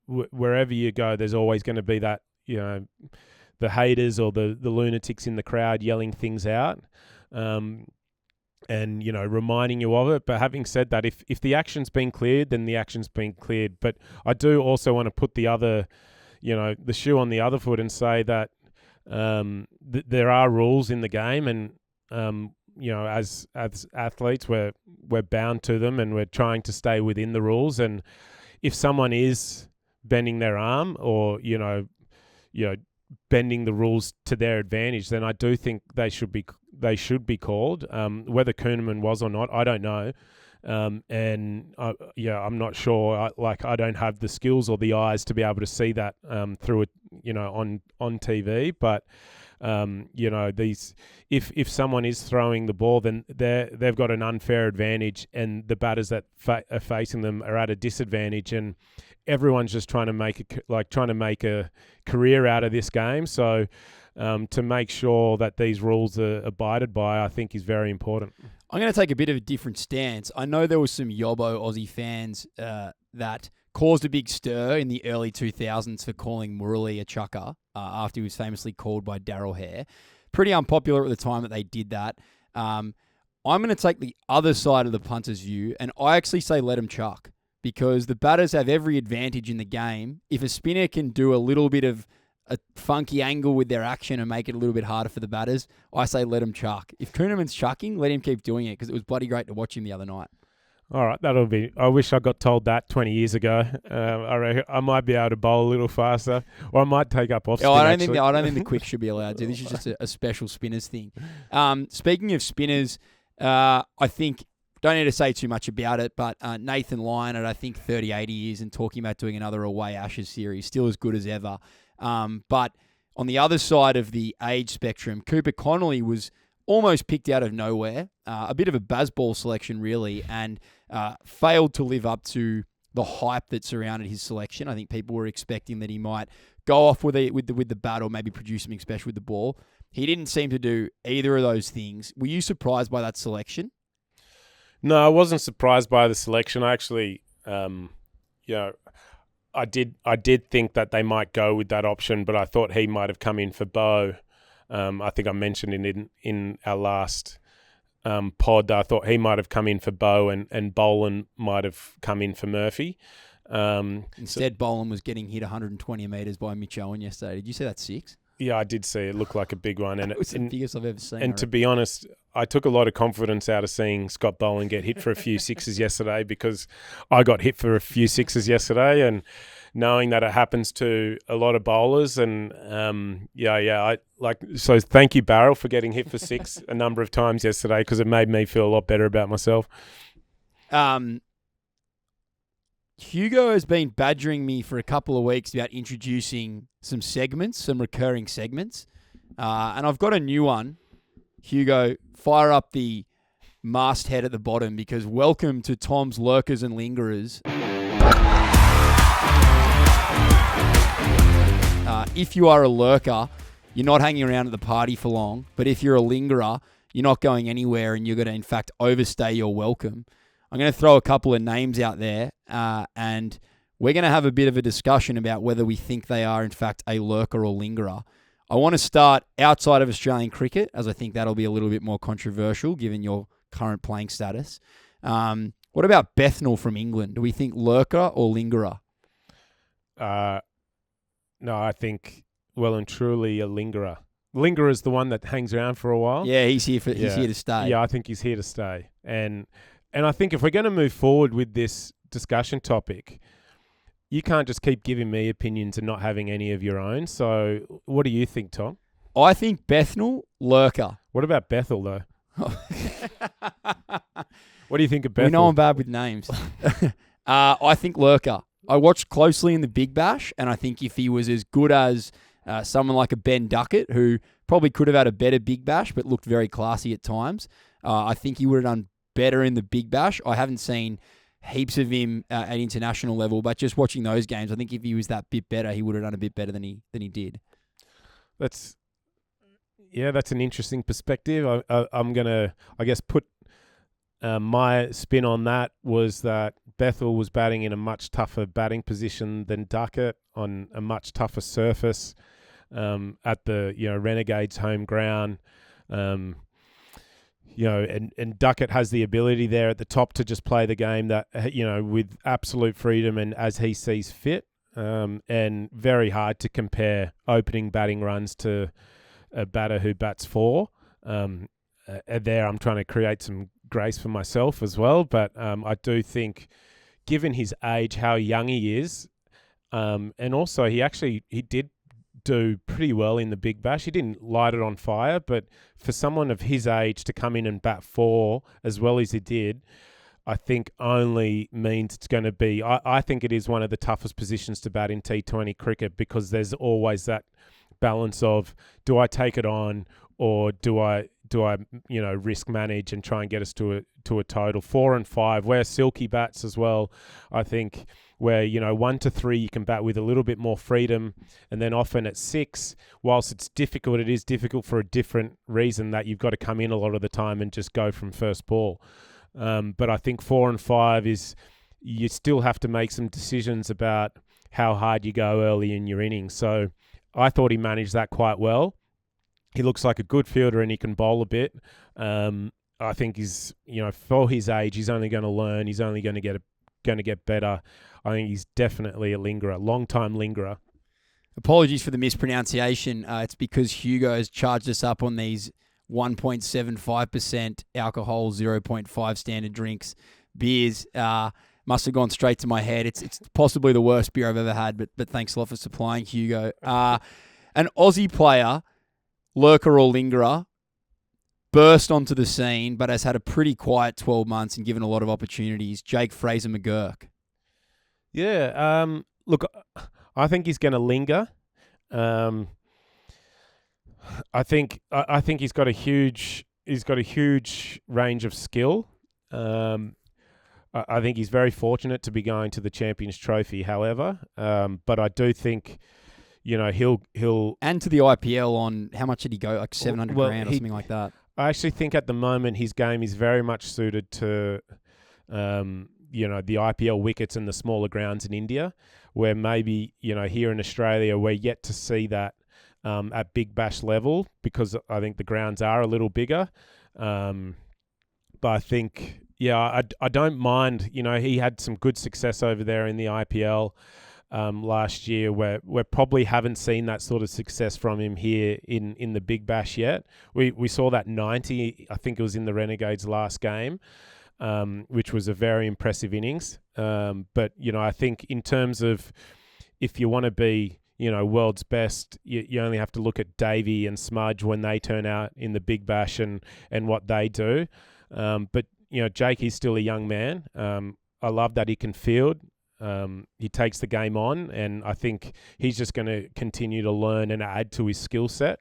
wherever you go, there's always going to be that the haters or the lunatics in the crowd yelling things out, and reminding you of it. But having said that, if the action's been cleared, then the action's been cleared. But I do also want to put the other, the shoe on the other foot and say that there are rules in the game, and as athletes, we're bound to them, and we're trying to stay within the rules. And if someone is bending their arm or bending the rules to their advantage, then I do think they should be called. Whether Kuhnemann was or not, I don't know. I'm not sure. I don't have the skills or the eyes to be able to see that through it, on TV. But if someone is throwing the ball, then they've got an unfair advantage, and the batters that are facing them are at a disadvantage, and everyone's just trying to make a career out of this game. So to make sure that these rules are abided by, I think is very important. I'm going to take a bit of a different stance. I know there was some yobbo Aussie fans that caused a big stir in the early 2000s for calling Murali a chucker after he was famously called by Daryl Hare. Pretty unpopular at the time that they did that. I'm going to take the other side of the punter's view, and I actually say let him chuck, because the batters have every advantage in the game. If a spinner can do a little bit of a funky angle with their action and make it a little bit harder for the batters, I say let him chuck. If Kuhnemann's chucking, let him keep doing it, because it was bloody great to watch him the other night. All right, I wish I got told that 20 years ago. I might be able to bowl a little faster, or I might take up off spin. I don't think the quick should be allowed to. This is just a special spinners thing. Speaking of spinners, I think, don't need to say too much about it, but Nathan Lyon at, I think, 38 years and talking about doing another away Ashes series, still as good as ever. But on the other side of the age spectrum, Cooper Connolly was almost picked out of nowhere, a bit of a Bazball selection really, and failed to live up to the hype that surrounded his selection. I think people were expecting that he might go off with the bat or maybe produce something special with the ball. He didn't seem to do either of those things. Were you surprised by that selection? No, I wasn't surprised by the selection. I actually, I did think that they might go with that option, but I thought he might have come in for Bowe. I think I mentioned it in our last pod. I thought he might have come in for Bowe and Boland might have come in for Murphy. Instead, Boland was getting hit 120 metres by Mitch Owen yesterday. Did you see that six? Yeah, I did see it. It looked like a big one. And it was the biggest I've ever seen. And to be honest, I took a lot of confidence out of seeing Scott Boland get hit for a few sixes yesterday, because I got hit for a few sixes yesterday, and knowing that it happens to a lot of bowlers. And so thank you, Barrel, for getting hit for six a number of times yesterday, because it made me feel a lot better about myself. Hugo has been badgering me for a couple of weeks about introducing some recurring segments. And I've got a new one. Hugo, fire up the masthead at the bottom, because welcome to Tom's Lurkers and Lingerers. If you are a lurker, you're not hanging around at the party for long. But if you're a lingerer, you're not going anywhere, and you're going to, in fact, overstay your welcome. I'm going to throw a couple of names out there, and we're going to have a bit of a discussion about whether we think they are, in fact, a lurker or lingerer. I want to start outside of Australian cricket, as I think that'll be a little bit more controversial given your current playing status. What about Bethnal from England? Do we think lurker or lingerer? No, I think well and truly a lingerer. Lingerer is the one that hangs around for a while. Yeah, he's here to stay. Yeah, I think he's here to stay. And I think if we're going to move forward with this discussion topic, you can't just keep giving me opinions and not having any of your own. So what do you think, Tom? I think Bethnal, lurker. What about Bethel, though? What do you think of Bethel? We know I'm bad with names. I think lurker. I watched closely in the Big Bash, and I think if he was as good as someone like a Ben Duckett, who probably could have had a better Big Bash but looked very classy at times, I think he would have done better in the Big Bash. I haven't seen heaps of him at international level, but just watching those games, I think if he was that bit better, he would have done a bit better than he did. That's an interesting perspective. I'm gonna, I guess, put my spin on that was that Bethel was batting in a much tougher batting position than Duckett on a much tougher surface at the Renegades' home ground. And Duckett has the ability there at the top to just play the game that with absolute freedom and as he sees fit. And very hard to compare opening batting runs to a batter who bats four. There, I'm trying to create some grace for myself as well, but I do think, given his age, how young he is, and also he did do pretty well in the Big Bash. He didn't light it on fire, but for someone of his age to come in and bat 4 as well as he did, I think only means it's going to be... I think it is one of the toughest positions to bat in T20 cricket, because there's always that balance of, do I take it on, or do I risk manage and try and get us to a total? 4 and 5, where Silky bats as well, I think, where 1 to 3 you can bat with a little bit more freedom, and then often at 6, whilst it's difficult, it is difficult for a different reason, that you've got to come in a lot of the time and just go from first ball. But I think 4 and 5 is, you still have to make some decisions about how hard you go early in your innings. So I thought he managed that quite well. He looks like a good fielder and he can bowl a bit. I think he's, for his age, he's only going to learn. He's only going to get better. I think he's definitely a lingerer, long-time lingerer. Apologies for the mispronunciation. It's because Hugo's charged us up on these 1.75% alcohol, 0.5 standard drinks, beers. Must have gone straight to my head. It's possibly the worst beer I've ever had, but thanks a lot for supplying, Hugo. An Aussie player, lurker or lingerer, burst onto the scene, but has had a pretty quiet 12 months and given a lot of opportunities. Jake Fraser McGurk. Yeah, look, I think he's going to linger. I think he's got a huge range of skill. I think he's very fortunate to be going to the Champions Trophy. However, but I do think, he'll and to the IPL on how much did he go? Like 700 grand or something like that. I actually think at the moment his game is very much suited to, the IPL wickets and the smaller grounds in India, where maybe here in Australia we're yet to see that. At Big Bash level, because I think the grounds are a little bigger. But I think, I don't mind. He had some good success over there in the IPL last year, where we probably haven't seen that sort of success from him here in the Big Bash yet. We saw that 90, I think it was in the Renegades last game, which was a very impressive innings. But, I think in terms of, if you want to be world's best, you only have to look at Davey and Smudge when they turn out in the Big Bash and what they do. But, Jake is still a young man. I love that he can field. He takes the game on, and I think he's just going to continue to learn and add to his skill set.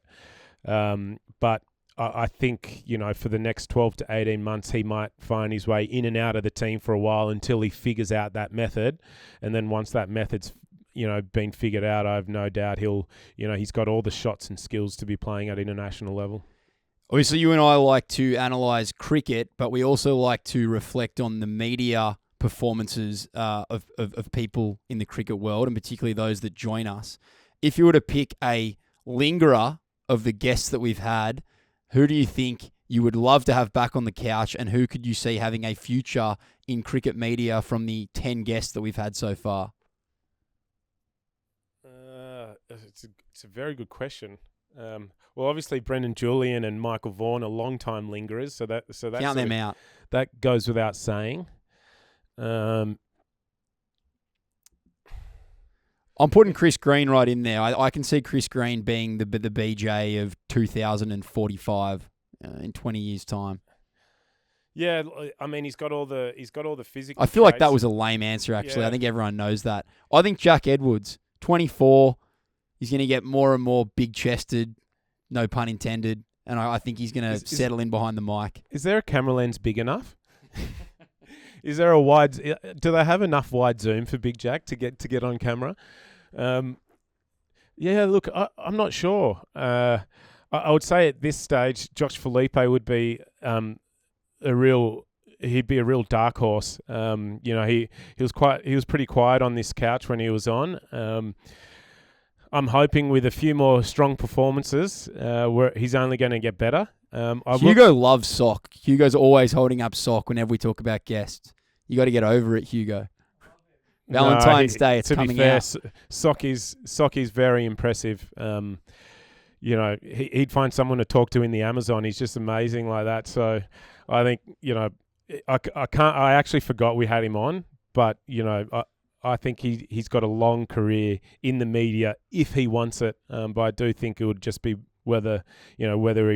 But I think, for the next 12 to 18 months, he might find his way in and out of the team for a while until he figures out that method. And then once that method's been figured out, I have no doubt he's got all the shots and skills to be playing at international level. Obviously, you and I like to analyse cricket, but we also like to reflect on the media performances of people in the cricket world, and particularly those that join us. If you were to pick a lingerer of the guests that we've had, who do you think you would love to have back on the couch, and who could you see having a future in cricket media from the 10 guests that we've had so far? It's a very good question. Well, obviously Brendan Julian and Michael Vaughan are long-time lingerers, so that's count them out. That goes without saying. I'm putting Chris Green right in there. I can see Chris Green being the BJ of 2045 in 20 years' time. Yeah, I mean he's got all the physical. I feel like that traits. was a lame answer. Actually, Yeah. I think everyone knows that. I think Jack Edwards, 24. He's going to get more and more big-chested, no pun intended, and I think he's going to settle in behind the mic. Is there a camera lens big enough? Is there a wide? Do they have enough wide zoom for Big Jack to get on camera? Yeah, look, I'm not sure. I would say at this stage, Josh Felipe would be he'd be a real dark horse. He was pretty quiet on this couch when he was on. I'm hoping with a few more strong performances, where he's only going to get better. Hugo loves Sock. Hugo's always holding up Sock whenever we talk about guests. You got to get over it, Hugo. Valentine's Day, it's coming out. Sock is very impressive. He'd find someone to talk to in the Amazon. He's just amazing like that. So I think I actually forgot we had him on, but I think he's got a long career in the media if he wants it. But I do think it would just be whether he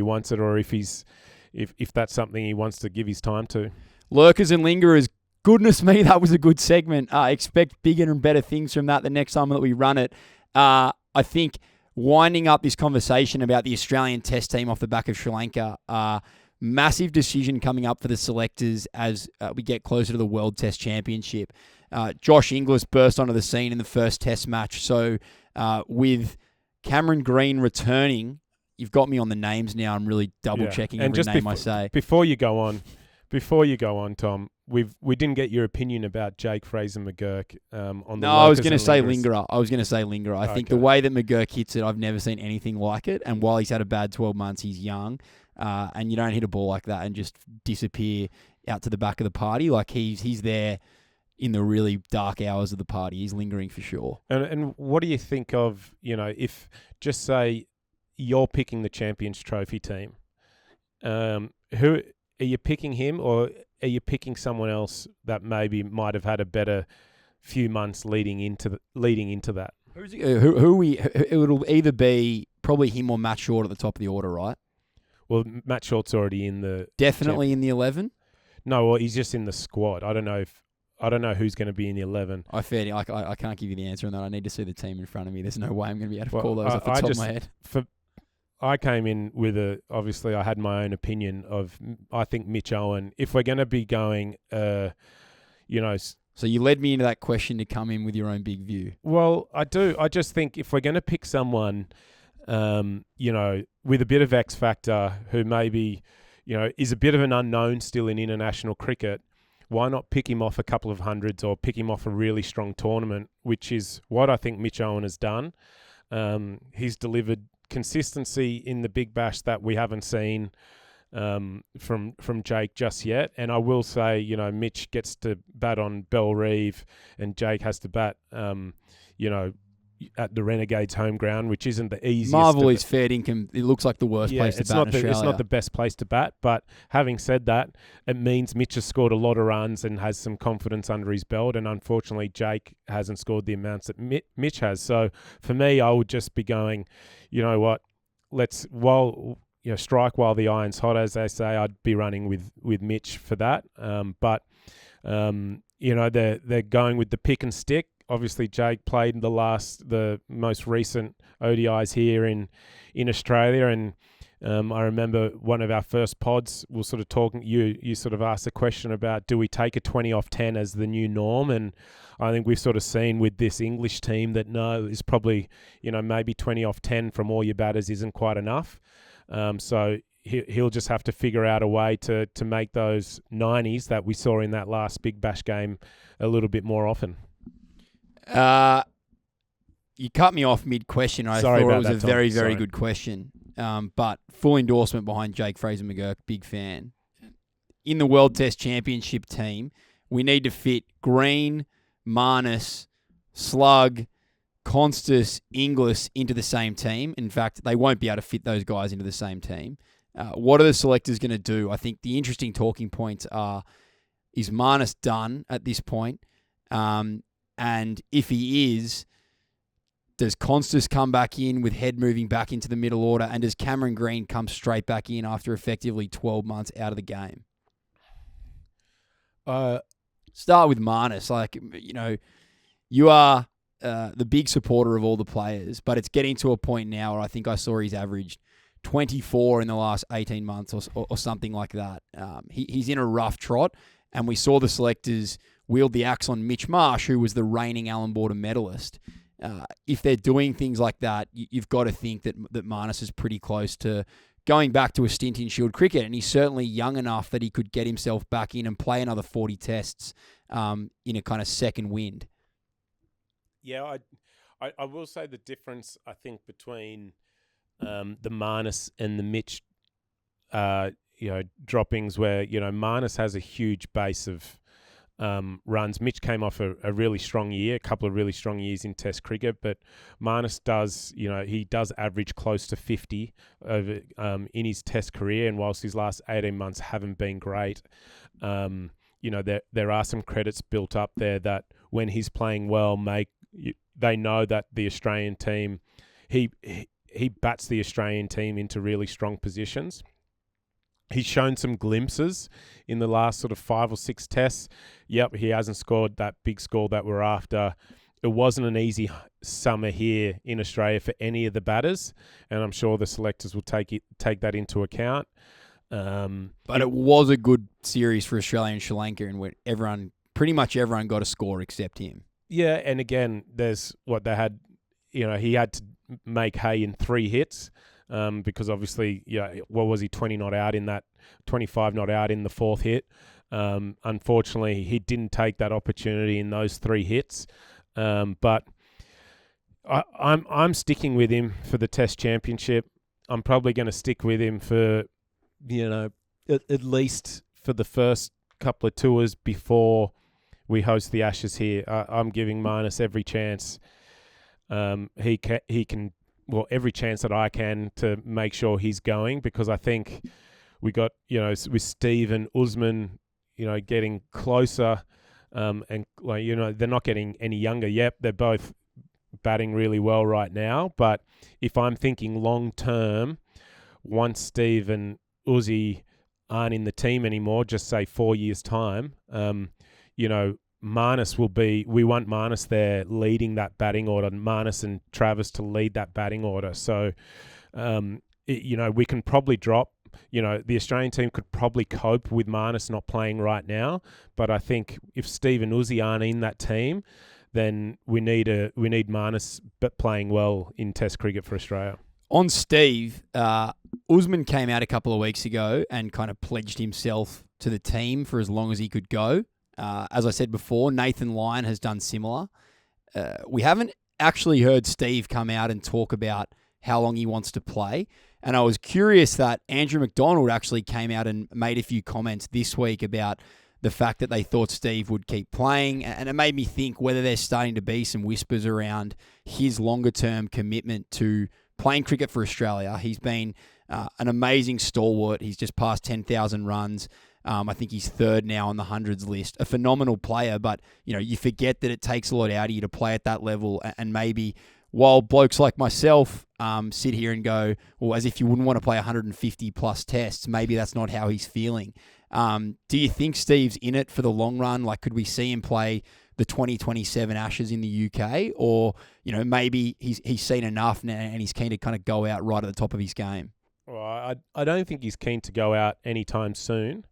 wants it or if that's something he wants to give his time to. Lurkers and Lingerers. Goodness me, that was a good segment. Expect bigger and better things from that the next time that we run it. I think winding up this conversation about the Australian Test team off the back of Sri Lanka, massive decision coming up for the selectors as we get closer to the World Test Championship. Josh Inglis burst onto the scene in the first Test match. So with Cameron Green returning, you've got me on the names now. I'm really double-checking every name I say. Before you go on, Tom, we didn't get your opinion about Jake Fraser-McGurk on the. No, I was going to say Lingerer. I think the way that McGurk hits it, I've never seen anything like it. And while he's had a bad 12 months, he's young. And you don't hit a ball like that and just disappear out to the back of the party. Like he's there in the really dark hours of the party. He's lingering for sure. And what do you think of, if just say you're picking the Champions Trophy team, who are you picking, him or are you picking someone else that maybe might have had a better few months leading into that? It'll either be probably him or Matt Short at the top of the order, right? Well, Matt Short's already in the definitely in the 11. No, well, he's just in the squad. I don't know who's going to be in the 11. I can't give you the answer on that. I need to see the team in front of me. There's no way I'm going to be able to call those off the top of my head. I came in with obviously I had my own opinion of, I think Mitch Owen, if we're going to be going, So you led me into that question to come in with your own big view. Well, I do. I just think if we're going to pick someone, with a bit of X factor who maybe, is a bit of an unknown still in international cricket, why not pick him off a couple of hundreds or pick him off a really strong tournament, which is what I think Mitch Owen has done. He's delivered consistency in the Big Bash that we haven't seen from Jake just yet. And I will say, Mitch gets to bat on Bell Reeve and Jake has to bat, at the Renegades' home ground, which isn't the easiest. Marvel is fair income. It looks like the worst place to bat in Australia. It's not the best place to bat, but having said that, it means Mitch has scored a lot of runs and has some confidence under his belt, and unfortunately Jake hasn't scored the amounts that Mitch has. So for me, I would just be going, you know what, strike while the iron's hot, as they say. I'd be running with Mitch for that. But they're going with the pick and stick. Obviously, Jake played the most recent ODIs here in Australia, and I remember one of our first pods was sort of talking. You sort of asked a question about, do we take a 20 off 10 as the new norm? And I think we've sort of seen with this English team that no, it's probably maybe 20 off 10 from all your batters isn't quite enough. So he'll just have to figure out a way to make those 90s that we saw in that last Big Bash game a little bit more often. You cut me off mid-question. I Sorry thought about it was that, a Tom. very, very Sorry. good question. But full endorsement behind Jake Fraser-McGurk, big fan. In the World Test Championship team, we need to fit Green, Marnus, Slug, Constas, Inglis into the same team. In fact, they won't be able to fit those guys into the same team. What are the selectors going to do? I think the interesting talking points are, is Marnus done at this point? And if he is, does Constas come back in with Head moving back into the middle order? And does Cameron Green come straight back in after effectively 12 months out of the game? Start with Marnus. You are the big supporter of all the players, but it's getting to a point now where I think I saw he's averaged 24 in the last 18 months or something like that. He's in a rough trot, and we saw the selectors wield the axe on Mitch Marsh, who was the reigning Allan Border medalist. If they're doing things like that, you've got to think that Marnus is pretty close to going back to a stint in Shield cricket, and he's certainly young enough that he could get himself back in and play another 40 tests in a kind of second wind. Yeah, I will say the difference, I think, between the Marnus and the Mitch droppings, where Marnus has a huge base of runs. Mitch came off a really strong year, a couple of really strong years in Test cricket, but Marnus does, he does average close to 50 over in his Test career, and whilst his last 18 months haven't been great, there are some credits built up there that when he's playing well, they know that the Australian team, he bats the Australian team into really strong positions. He's shown some glimpses in the last sort of 5 or 6 tests. Yep, he hasn't scored that big score that we're after. It wasn't an easy summer here in Australia for any of the batters, and I'm sure the selectors will take that into account. But it was a good series for Australia and Sri Lanka, and pretty much everyone got a score except him. Yeah, and again, there's what they had. He had to make hay in 3 hits. Because obviously, what was he, 20 not out in that, 25 not out in the 4th hit. Unfortunately, he didn't take that opportunity in those 3 hits. But I'm sticking with him for the Test Championship. I'm probably going to stick with him for, at least for the first couple of tours before we host the Ashes here. I'm giving Moises every chance. He can. Well, every chance that I can to make sure he's going, because I think we got, with Steve and Usman, getting closer, and they're not getting any younger yet. They're both batting really well right now. But if I'm thinking long term, once Steve and Uzi aren't in the team anymore, just say 4 years time, Moises will be. We want Moises there leading that batting order. Moises and Travis to lead that batting order. So, we can probably drop. The Australian team could probably cope with Moises not playing right now. But I think if Steve and Uzi aren't in that team, then we need Moises playing well in Test cricket for Australia. On Steve, Usman came out a couple of weeks ago and kind of pledged himself to the team for as long as he could go. As I said before, Nathan Lyon has done similar. We haven't actually heard Steve come out and talk about how long he wants to play. And I was curious that Andrew McDonald actually came out and made a few comments this week about the fact that they thought Steve would keep playing. And it made me think whether there's starting to be some whispers around his longer-term commitment to playing cricket for Australia. He's been an amazing stalwart. He's just passed 10,000 runs. I think he's 3rd now on the hundreds list. A phenomenal player, but you forget that it takes a lot out of you to play at that level. And maybe while blokes like myself sit here and go, well, as if you wouldn't want to play 150 plus tests, maybe that's not how he's feeling. Do you think Steve's in it for the long run? Like, could we see him play the 2027 Ashes in the UK, or maybe he's seen enough now and he's keen to kind of go out right at the top of his game? Well, I don't think he's keen to go out anytime soon.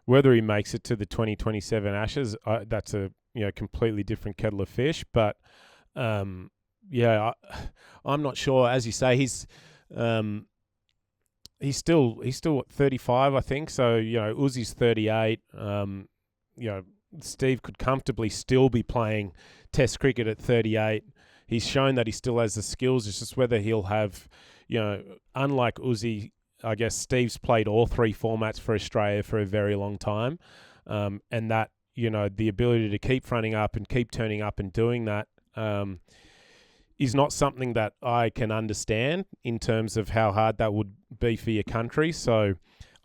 Whether he makes it to the 2027 Ashes, that's a completely different kettle of fish. But I'm not sure. As you say, he's still 35, I think. So Uzi's 38. Steve could comfortably still be playing Test cricket at 38. He's shown that he still has the skills. It's just whether he'll have, unlike Uzi, I guess Steve's played all 3 formats for Australia for a very long time. And that, the ability to keep fronting up and keep turning up and doing that is not something that I can understand in terms of how hard that would be for your country. So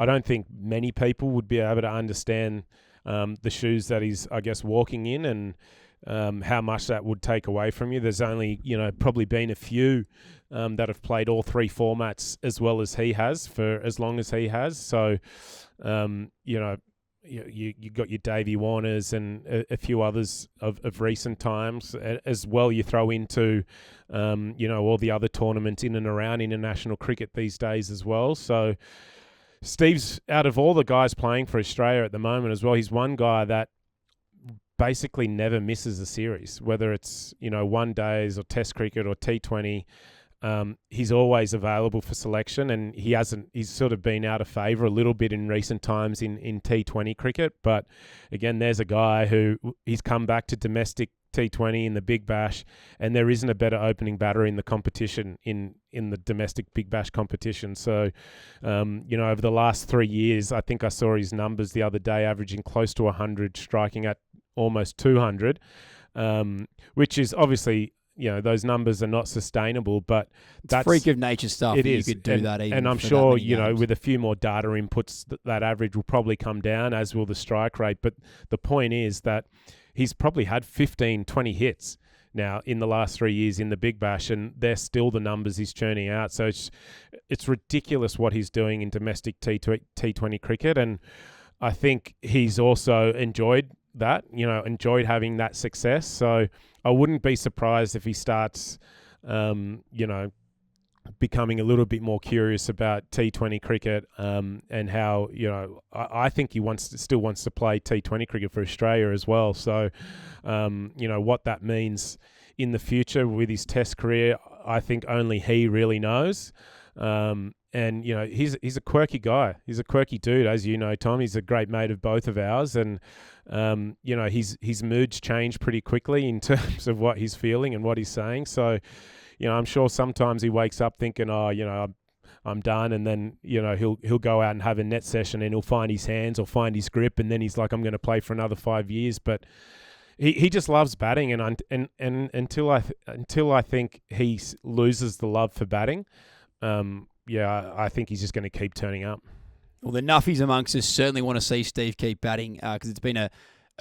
I don't think many people would be able to understand the shoes that he's, I guess, walking in, and how much that would take away from you. There's only, probably been a few that have played all 3 formats as well as he has for as long as he has. So, you got your Davey Warners and a few others of recent times as well. You throw into, all the other tournaments in and around international cricket these days as well. So Steve's, out of all the guys playing for Australia at the moment as well, he's one guy that basically never misses a series, whether it's, one days or Test cricket or T20. He's always available for selection, and he's sort of been out of favour a little bit in recent times in T20 cricket. But again, there's a guy who he's come back to domestic T20 in the Big Bash, and there isn't a better opening batter in the competition in the domestic Big Bash competition. So, over the last 3 years, I think I saw his numbers the other day, averaging close to 100, striking at almost 200, which is obviously those numbers are not sustainable, but that's freak of nature stuff. It that is. You could do that even. And I'm for sure, that many games. with a few more data inputs, that average will probably come down, as will the strike rate. But the point is that he's probably had 15, 20 hits now in the last 3 years in the Big Bash, and they're still the numbers he's churning out. So it's ridiculous what he's doing in domestic T20 cricket, and I think he's also enjoyed that, enjoyed having that success. So I wouldn't be surprised if he starts, becoming a little bit more curious about T20 cricket, and how, I think he still wants to play T20 cricket for Australia as well. So, what that means in the future with his Test career, I think only he really knows. And he's a quirky guy. He's a quirky dude, as you know, Tom. He's a great mate of both of ours, and his moods change pretty quickly in terms of what he's feeling and what he's saying. So, I'm sure sometimes he wakes up thinking, I'm done, and then he'll go out and have a net session, and he'll find his hands or find his grip, and then he's like, I'm going to play for another 5 years. But he just loves batting, and until I think he loses the love for batting, I think he's just going to keep turning up. Well, the nuffies amongst us certainly want to see Steve keep batting, because it's been a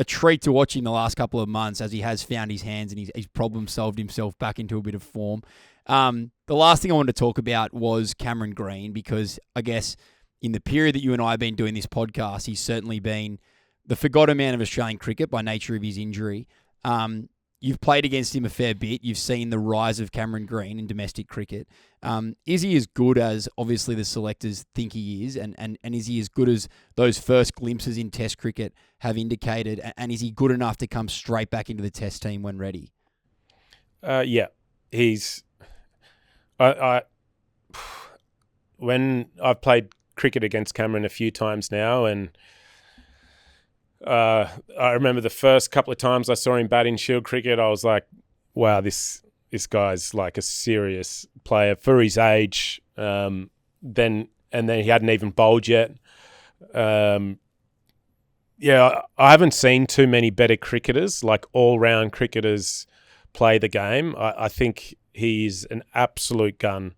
treat to watch him the last couple of months, as he has found his hands and he's problem solved himself back into a bit of form. The last thing I wanted to talk about was Cameron Green, because I guess in the period that you and I have been doing this podcast, he's certainly been the forgotten man of Australian cricket by nature of his injury. You've played against him a fair bit. You've seen the rise of Cameron Green in domestic cricket. Is he as good as obviously the selectors think he is? And is he as good as those first glimpses in Test cricket have indicated? And is he good enough to come straight back into the Test team when ready? Yeah, he's... when I've played cricket against Cameron a few times now, and I remember the first couple of times I saw him bat in Shield cricket, I was like, wow, this guy's like a serious player for his age. Then he hadn't even bowled yet. I haven't seen too many better cricketers, like all-round cricketers, play the game. I think he's an absolute gun.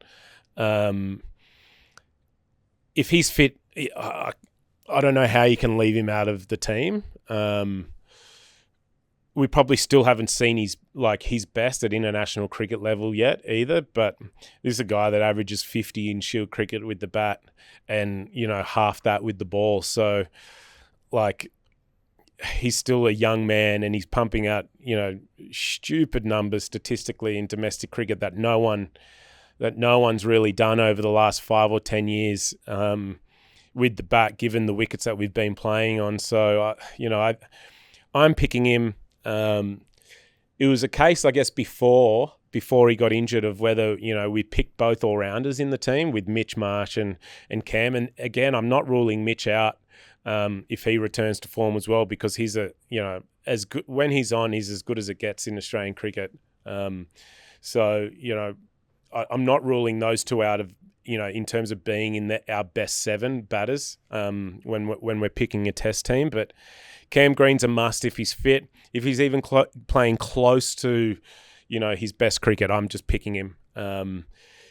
If he's fit, I don't know how you can leave him out of the team. We probably still haven't seen his best at international cricket level yet either, but this is a guy that averages 50 in Shield cricket with the bat and, half that with the ball. So, he's still a young man, and he's pumping out, stupid numbers statistically in domestic cricket that no one's really done over the last 5 or 10 years. With the bat, given the wickets that we've been playing on. So, I'm picking him. It was a case, I guess, before he got injured of whether, we picked both all-rounders in the team with Mitch Marsh and Cam. And again, I'm not ruling Mitch out if he returns to form as well, because he's as good when he's on, he's as good as it gets in Australian cricket. So, I'm not ruling those two out of, in terms of being in our best 7 batters when we're picking a Test team. But Cam Green's a must if he's fit. If he's even playing close to, his best cricket, I'm just picking him.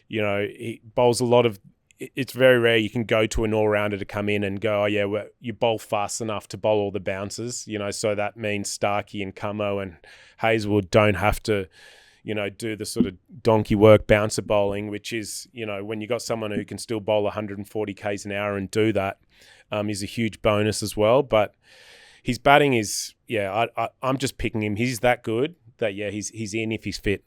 He bowls a lot of... It's very rare you can go to an all-rounder to come in and go, you bowl fast enough to bowl all the bounces, so that means Starkey and Cummo and Hazelwood don't have to... do the sort of donkey work bouncer bowling, which is, when you got someone who can still bowl 140 Ks an hour and do that, is a huge bonus as well. But his batting is, I'm just picking him. He's that good that, he's in if he's fit.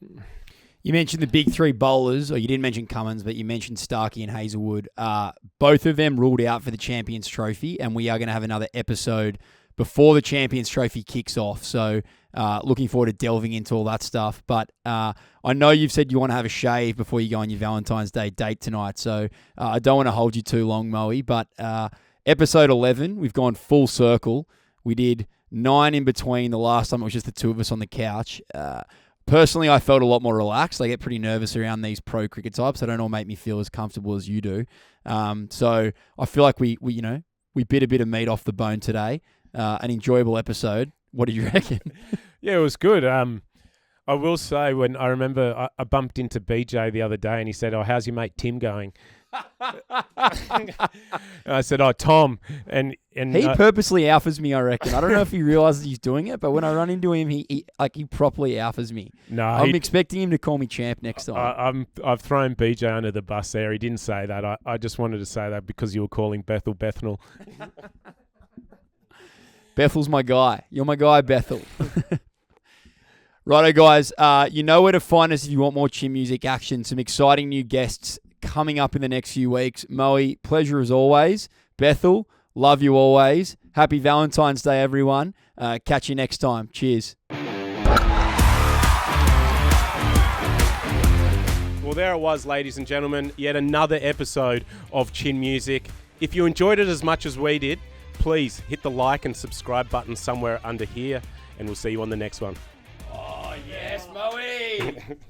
You mentioned the big 3 bowlers, or you didn't mention Cummins, but you mentioned Starkey and Hazelwood. Both of them ruled out for the Champions Trophy, and we are going to have another episode before the Champions Trophy kicks off. So looking forward to delving into all that stuff. But I know you've said you want to have a shave before you go on your Valentine's Day date tonight. So I don't want to hold you too long, Moe. But episode 11, we've gone full circle. We did 9 in between. The last time it was just the 2 of us on the couch. Personally, I felt a lot more relaxed. I get pretty nervous around these pro cricket types. They don't all make me feel as comfortable as you do. So I feel like we bit a bit of meat off the bone today. An enjoyable episode. What did you reckon? Yeah, it was good. I will say, when I remember I bumped into BJ the other day and he said, "Oh, how's your mate Tim going?" I said, "Oh, Tom." And he purposely alphas me, I reckon. I don't know if he realizes he's doing it, but when I run into him, he properly alphas me. No, I'm expecting him to call me champ next time. I've thrown BJ under the bus there. He didn't say that. I just wanted to say that because you were calling Bethel Bethnal. Bethel's my guy. You're my guy, Bethel. Righto, guys. You know where to find us if you want more chin music action. Some exciting new guests coming up in the next few weeks. Moe, pleasure as always. Bethel, love you always. Happy Valentine's Day, everyone. Catch you next time. Cheers. Well, there it was, ladies and gentlemen. Yet another episode of Chin Music. If you enjoyed it as much as we did, please hit the like and subscribe button somewhere under here, and we'll see you on the next one. Oh, yes, Moe!